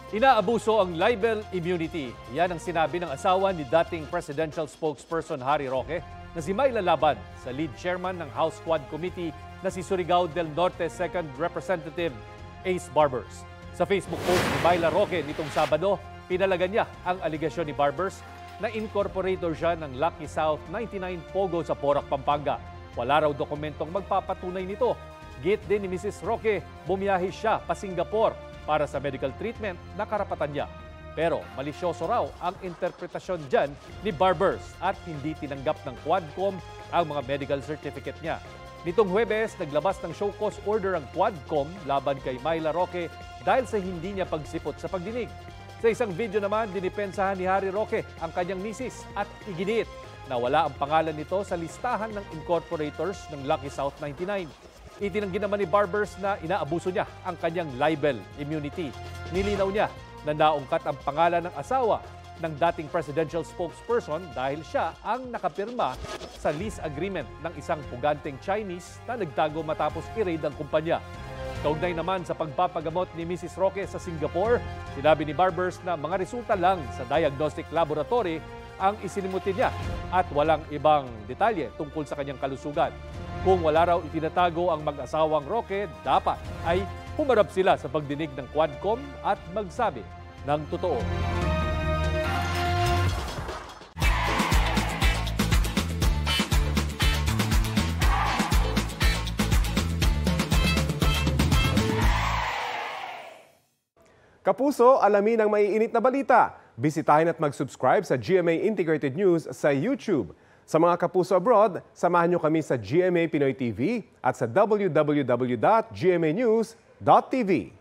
Inaabuso ang libel immunity. Yan ang sinabi ng asawa ni dating presidential spokesperson Harry Roque na si Myla Laban sa lead chairman ng House Quad Committee na si Surigao del Norte 2nd Representative Ace Barbers. Sa Facebook post ni Myla Roque nitong Sabado, pinalagan niya ang aligasyon ni Barbers na incorporator siya ng Lucky South 99 Pogo sa Porac, Pampanga. Wala raw dokumentong magpapatunay nito. Git din ni Mrs. Roque, bumiyahe siya pa Singapore para sa medical treatment na karapatan niya. Pero malisyoso raw ang interpretasyon dyan ni Barbers at hindi tinanggap ng Quadcom ang mga medical certificate niya. Nitong Huwebes, naglabas ng show cause order ang Quadcom laban kay Myla Roque dahil sa hindi niya pagsipot sa pagdinig. Sa isang video naman, dinipensahan ni Harry Roque ang kanyang misis at iginit na wala ang pangalan nito sa listahan ng incorporators ng Lucky South 99. Itinanggi naman ni Barbers na inaabuso niya ang kanyang libel immunity. Nilinaw niya na naungkat ang pangalan ng asawa ng dating presidential spokesperson dahil siya ang nakapirma sa lease agreement ng isang puganteng Chinese na nagtago matapos i-raid ang kumpanya. Kaugnay naman sa pagpapagamot ni Mrs. Roque sa Singapore, sinabi ni Barbers na mga resulta lang sa diagnostic laboratory ang isinimutin niya at walang ibang detalye tungkol sa kanyang kalusugan. Kung wala raw itinatago ang mag-asawang Roque, dapat ay humarap sila sa pagdinig ng Quadcom at magsabi ng totoo. Kapuso, alamin ang maiinit na balita. Bisitahin at mag-subscribe sa GMA Integrated News sa YouTube. Sa mga kapuso abroad, samahan niyo kami sa GMA Pinoy TV at sa www.gmanews.tv.